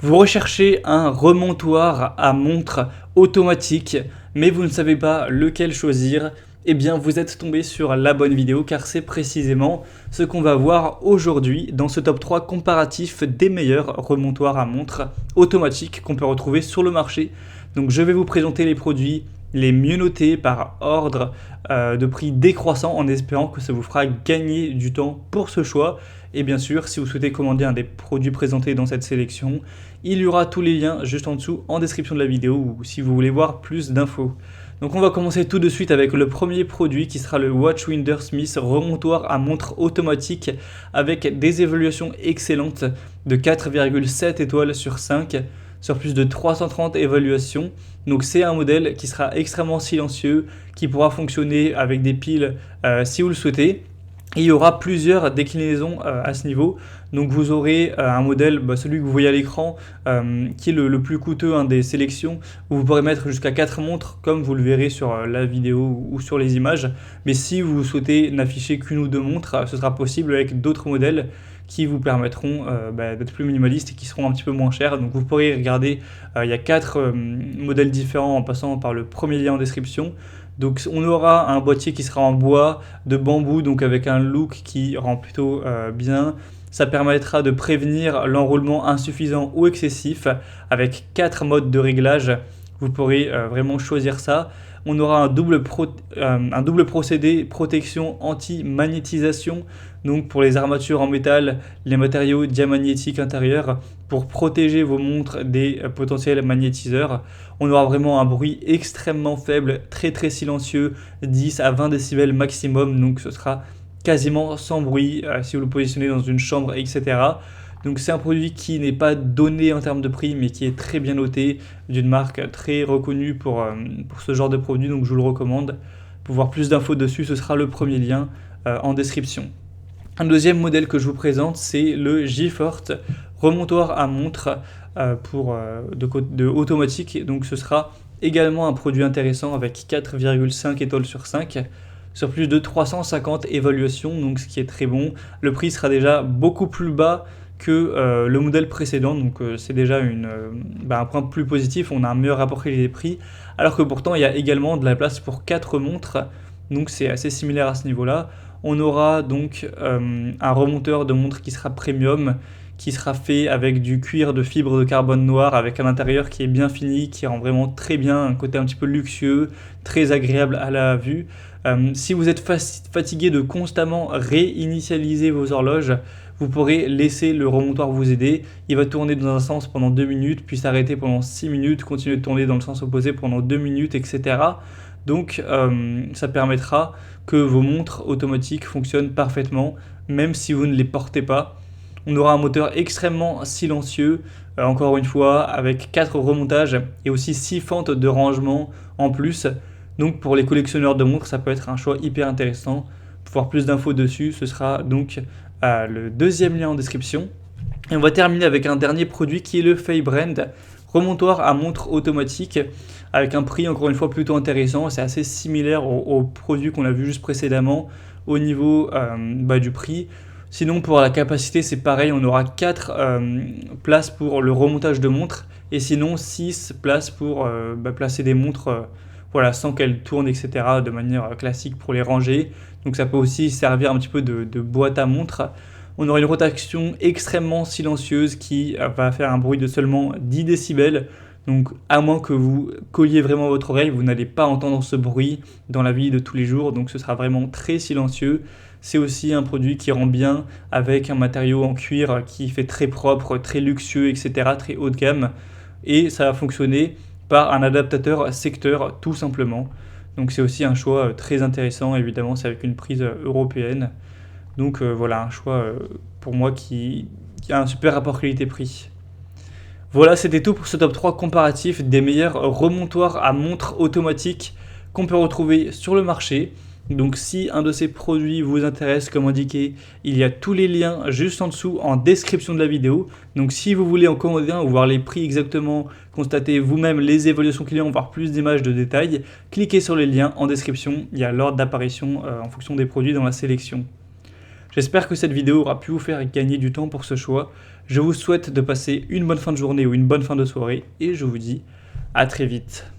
Vous recherchez un remontoir à montre automatique, mais vous ne savez pas lequel choisir. Eh bien, vous êtes tombé sur la bonne vidéo car c'est précisément ce qu'on va voir aujourd'hui dans ce top 3 comparatif des meilleurs remontoirs à montre automatiques qu'on peut retrouver sur le marché. Donc, je vais vous présenter les produits les mieux notés par ordre de prix décroissant en espérant que ça vous fera gagner du temps pour ce choix. Et bien sûr, si vous souhaitez commander un des produits présentés dans cette sélection, il y aura tous les liens juste en dessous en description de la vidéo ou si vous voulez voir plus d'infos. Donc on va commencer tout de suite avec le premier produit qui sera le Watchwinder Smith remontoir à montre automatique avec des évaluations excellentes de 4,7 étoiles sur 5 sur plus de 330 évaluations. Donc c'est un modèle qui sera extrêmement silencieux, qui pourra fonctionner avec des piles si vous le souhaitez. Et il y aura plusieurs déclinaisons à ce niveau. Donc vous aurez un modèle, celui que vous voyez à l'écran, qui est le plus coûteux des sélections, où vous pourrez mettre jusqu'à 4 montres, comme vous le verrez sur la vidéo ou sur les images. Mais si vous souhaitez n'afficher qu'une ou deux montres, ce sera possible avec d'autres modèles qui vous permettront d'être plus minimaliste et qui seront un petit peu moins chers. Donc vous pourrez regarder, il y a 4 modèles différents en passant par le premier lien en description. Donc on aura un boîtier qui sera en bois, de bambou, donc avec un look qui rend plutôt bien. Ça permettra de prévenir l'enroulement insuffisant ou excessif avec 4 modes de réglage. Vous pourrez vraiment choisir ça. On aura un double procédé protection anti-magnétisation, donc pour les armatures en métal, les matériaux diamagnétiques intérieurs, pour protéger vos montres des potentiels magnétiseurs. On aura vraiment un bruit extrêmement faible, très silencieux, 10 à 20 décibels maximum, donc ce sera quasiment sans bruit si vous le positionnez dans une chambre, etc. Donc c'est un produit qui n'est pas donné en termes de prix, mais qui est très bien noté, d'une marque très reconnue pour ce genre de produit, donc je vous le recommande. Pour voir plus d'infos dessus, ce sera le premier lien en description. Un deuxième modèle que je vous présente, c'est le G-Forte remontoir à montre de automatique. Donc ce sera également un produit intéressant avec 4,5 étoiles sur 5 sur plus de 350 évaluations, donc ce qui est très bon. Le prix sera déjà beaucoup plus bas que le modèle précédent, donc c'est déjà un point plus positif, on a un meilleur rapport qualité-prix, alors que pourtant il y a également de la place pour 4 montres, donc c'est assez similaire à ce niveau-là. On aura donc un remonteur de montre qui sera premium, qui sera fait avec du cuir de fibre de carbone noir, avec un intérieur qui est bien fini, qui rend vraiment très bien, un côté un petit peu luxueux, très agréable à la vue. Si vous êtes fatigué de constamment réinitialiser vos horloges, vous pourrez laisser le remontoir vous aider. Il va tourner dans un sens pendant 2 minutes, puis s'arrêter pendant 6 minutes, continuer de tourner dans le sens opposé pendant 2 minutes, etc. Donc ça permettra que vos montres automatiques fonctionnent parfaitement, même si vous ne les portez pas. On aura un moteur extrêmement silencieux, encore une fois, avec 4 remontages et aussi 6 fentes de rangement en plus. Donc pour les collectionneurs de montres, ça peut être un choix hyper intéressant. Pour voir plus d'infos dessus, ce sera donc le deuxième lien en description. Et on va terminer avec un dernier produit qui est le Feibrand remontoir à montre automatique avec un prix encore une fois plutôt intéressant. C'est assez similaire au produit qu'on a vu juste précédemment au niveau du prix. Sinon pour la capacité c'est pareil, on aura 4 places pour le remontage de montres et sinon 6 places pour placer des montres sans qu'elles tournent, etc. de manière classique pour les ranger. Donc ça peut aussi servir un petit peu de boîte à montres. On aura une rotation extrêmement silencieuse qui va faire un bruit de seulement 10 décibels. Donc à moins que vous colliez vraiment votre oreille, vous n'allez pas entendre ce bruit dans la vie de tous les jours. Donc ce sera vraiment très silencieux. C'est aussi un produit qui rend bien avec un matériau en cuir qui fait très propre, très luxueux, etc. très haut de gamme. Et ça va fonctionner par un adaptateur secteur tout simplement. Donc c'est aussi un choix très intéressant, évidemment c'est avec une prise européenne. Donc voilà un choix pour moi qui a un super rapport qualité-prix. Voilà, c'était tout pour ce top 3 comparatif des meilleurs remontoirs à montre automatique qu'on peut retrouver sur le marché. Donc si un de ces produits vous intéresse, comme indiqué, il y a tous les liens juste en dessous en description de la vidéo. Donc si vous voulez en commander un ou voir les prix exactement, constater vous-même les évaluations clients, voir plus d'images de détails, cliquez sur les liens en description, il y a l'ordre d'apparition en fonction des produits dans la sélection. J'espère que cette vidéo aura pu vous faire gagner du temps pour ce choix. Je vous souhaite de passer une bonne fin de journée ou une bonne fin de soirée et je vous dis à très vite.